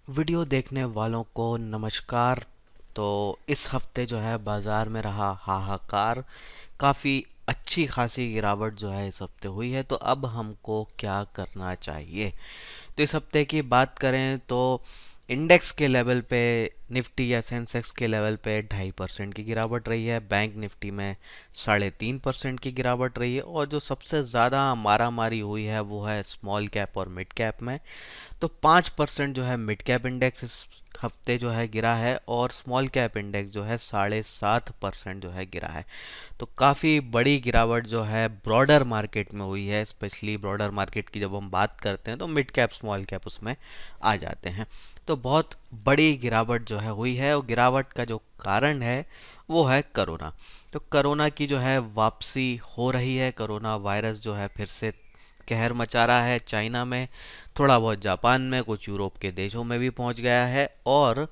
Video देखने वालों को नमस्कार। तो इस हफ्ते जो है बाजार में रहा हाहाकार। काफ़ी अच्छी खासी गिरावट जो है इस हफ्ते हुई है। तो अब हमको क्या करना चाहिए? तो इस हफ्ते की बात करें तो इंडेक्स के लेवल पे निफ्टी या सेंसेक्स के लेवल पे 2.5% की गिरावट रही है। बैंक निफ्टी में 3.5% की गिरावट रही है। और जो सबसे ज़्यादा मारामारी हुई है वो है स्मॉल कैप और मिड कैप में। तो 5% जो है मिड कैप इंडेक्स इस हफ्ते जो है गिरा है, और स्मॉल कैप इंडेक्स जो है 7.5% जो है गिरा है। तो काफ़ी बड़ी गिरावट जो है ब्रॉडर मार्केट में हुई है। स्पेशली ब्रॉडर मार्केट की जब हम बात करते हैं तो मिड कैप स्मॉल कैप उसमें आ जाते हैं। तो बहुत बड़ी गिरावट जो है हुई है, और गिरावट का जो कारण है वो है कोरोना। तो कोरोना की जो है वापसी हो रही है। कोरोना वायरस जो है फिर से कहर मचा रहा है चाइना में, थोड़ा बहुत जापान में, कुछ यूरोप के देशों में भी पहुंच गया है, और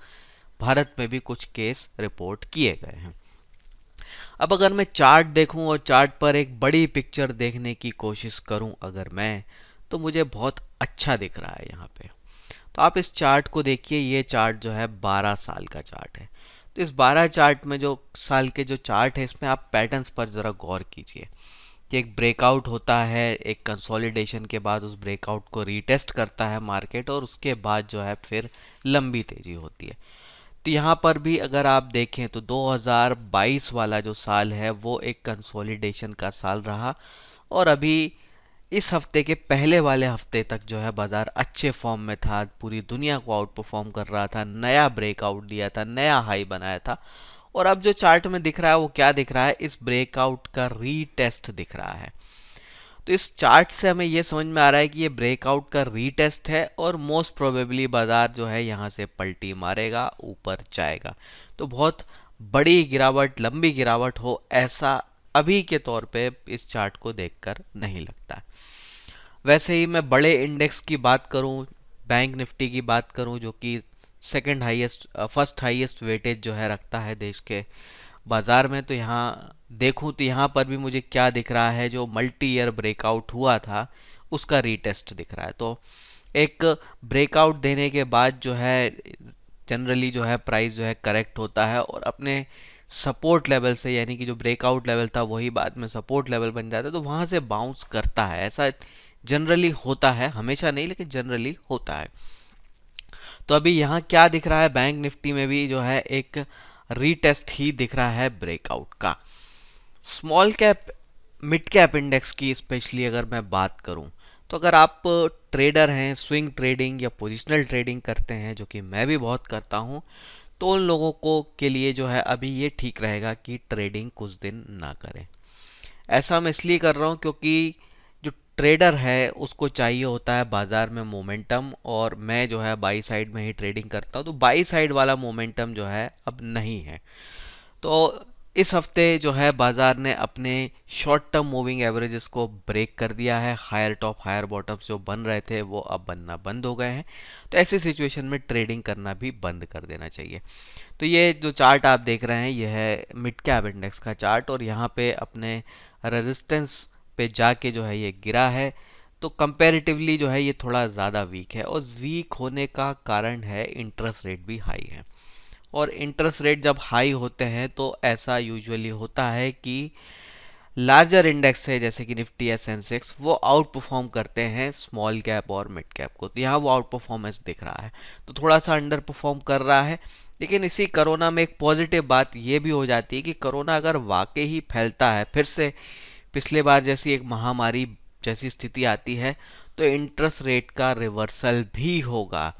भारत में भी कुछ केस रिपोर्ट किए गए हैं। अब अगर मैं चार्ट देखूं और चार्ट पर एक बड़ी पिक्चर देखने की कोशिश करूं अगर मैं, तो मुझे बहुत अच्छा दिख रहा है यहाँ पे। तो आप इस चार्ट को देखिए। ये चार्ट जो है 12 साल का चार्ट है। तो इस 12 चार्ट में जो साल के जो चार्ट है इसमें आप पैटर्न्स पर ज़रा गौर कीजिए कि एक ब्रेकआउट होता है, एक कंसोलिडेशन के बाद उस ब्रेकआउट को रीटेस्ट करता है मार्केट, और उसके बाद जो है फिर लंबी तेजी होती है। तो यहाँ पर भी अगर आप देखें तो 2022 वाला जो साल है वो एक कंसोलिडेशन का साल रहा, और अभी इस हफ्ते के पहले वाले हफ्ते तक जो है बाजार अच्छे फॉर्म में था, पूरी दुनिया को आउट परफॉर्म कर रहा था, नया ब्रेकआउट दिया था, नया हाई बनाया था। और अब जो चार्ट में दिख रहा है वो क्या दिख रहा है? इस ब्रेकआउट का रीटेस्ट दिख रहा है। तो इस चार्ट से हमें ये समझ में आ रहा है कि ये ब्रेकआउट का रीटेस्ट है, और मोस्ट प्रोबेबली बाजार जो है यहाँ से पलटी मारेगा, ऊपर जाएगा। तो बहुत बड़ी गिरावट, लंबी गिरावट हो ऐसा अभी के तौर पे इस चार्ट को देखकर नहीं लगता। वैसे ही मैं बड़े इंडेक्स की बात करूं, बैंक निफ्टी की बात करूं, जो कि second highest first highest weightage जो है रखता है देश के बाजार में, तो यहाँ देखूं तो यहाँ पर भी मुझे क्या दिख रहा है? जो मल्टी ईयर ब्रेकआउट हुआ था उसका रीटेस्ट दिख रहा है। तो एक ब्रेकआउट देने के बाद जो है जनरली जो है प्राइस जो है करेक्ट होता है, और अपने सपोर्ट लेवल से, यानी कि जो ब्रेकआउट लेवल था वही बाद में सपोर्ट लेवल बन जाता है, तो वहाँ से बाउंस करता है। ऐसा जनरली होता है, हमेशा नहीं लेकिन जनरली होता है। तो अभी यहाँ क्या दिख रहा है? बैंक निफ्टी में भी जो है एक रीटेस्ट ही दिख रहा है ब्रेकआउट का। Small cap mid cap index की स्पेशली अगर मैं बात करूं, तो अगर आप ट्रेडर हैं, स्विंग ट्रेडिंग या पोजिशनल ट्रेडिंग करते हैं, जो कि मैं भी बहुत करता हूं, तो उन लोगों को के लिए जो है अभी ये ठीक रहेगा कि ट्रेडिंग कुछ दिन ना करें। ऐसा मैं इसलिए कर रहा हूँ क्योंकि जो ट्रेडर है उसको चाहिए होता है बाजार में मोमेंटम, और मैं जो है बाई साइड में ही ट्रेडिंग करता हूँ। तो बाई साइड वाला मोमेंटम जो है अब नहीं है। तो इस हफ्ते जो है बाजार ने अपने शॉर्ट टर्म मूविंग एवरेजेस को ब्रेक कर दिया है। हायर टॉप हायर बॉटम्स जो बन रहे थे वो अब बनना बंद हो गए हैं। तो ऐसी सिचुएशन में ट्रेडिंग करना भी बंद कर देना चाहिए। तो ये जो चार्ट आप देख रहे हैं ये है मिड कैप इंडेक्स का चार्ट, और यहाँ पे अपने रेजिस्टेंस पे जाके जो है ये गिरा है। तो कंपैरेटिवली जो है ये थोड़ा ज़्यादा वीक है, और वीक होने का कारण है इंटरेस्ट रेट भी हाई है। और इंटरेस्ट रेट जब हाई होते हैं तो ऐसा यूजुअली होता है कि लार्जर इंडेक्स है जैसे कि निफ्टी या सेंसेक्स, वो आउट परफॉर्म करते हैं स्मॉल कैप और मिड कैप को। तो यहाँ वो आउट परफॉर्मेंस दिख रहा है, तो थोड़ा सा अंडर परफॉर्म कर रहा है। लेकिन इसी कोरोना में एक पॉजिटिव बात ये भी हो जाती है कि कोरोना अगर वाकई ही फैलता है, फिर से पिछले बार जैसी एक महामारी जैसी स्थिति आती है, तो इंटरेस्ट रेट का रिवर्सल भी होगा।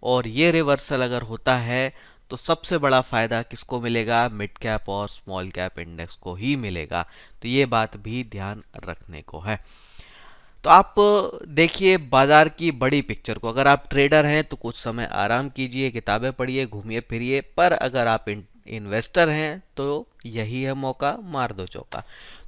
और ये रिवर्सल अगर होता है तो सबसे बड़ा फायदा किसको मिलेगा? मिड कैप और स्मॉल कैप इंडेक्स को ही मिलेगा। तो ये बात भी ध्यान रखने को है। तो आप देखिए बाजार की बड़ी पिक्चर को। अगर आप ट्रेडर हैं तो कुछ समय आराम कीजिए, किताबें पढ़िए, घूमिए फिरिए। पर अगर आप इन्वेस्टर हैं तो यही है मौका, मार दो चौका।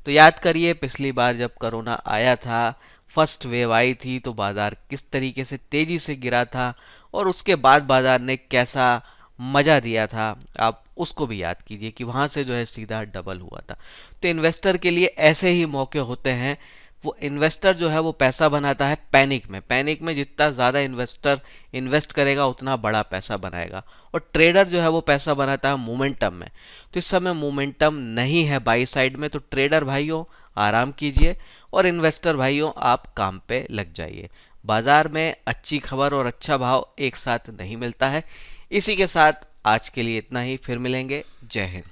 तो याद करिए पिछली बार जब कोरोना आया था, फर्स्ट वेव आई थी, तो बाजार किस तरीके से तेजी से गिरा था, और उसके बाद बाजार ने कैसा मजा दिया था, आप उसको भी याद कीजिए कि वहां से जो है सीधा डबल हुआ था। तो इन्वेस्टर के लिए ऐसे ही मौके होते हैं। वो इन्वेस्टर जो है वो पैसा बनाता है पैनिक में। पैनिक में जितना ज़्यादा इन्वेस्टर इन्वेस्ट करेगा उतना बड़ा पैसा बनाएगा। और ट्रेडर जो है वो पैसा बनाता है मोमेंटम में। तो इस समय मोमेंटम नहीं है बाई साइड में, तो ट्रेडर भाइयों आराम कीजिए और इन्वेस्टर भाइयों आप काम पे लग जाइए। बाजार में अच्छी खबर और अच्छा भाव एक साथ नहीं मिलता है। इसी के साथ आज के लिए इतना ही, फिर मिलेंगे। जय हिंद।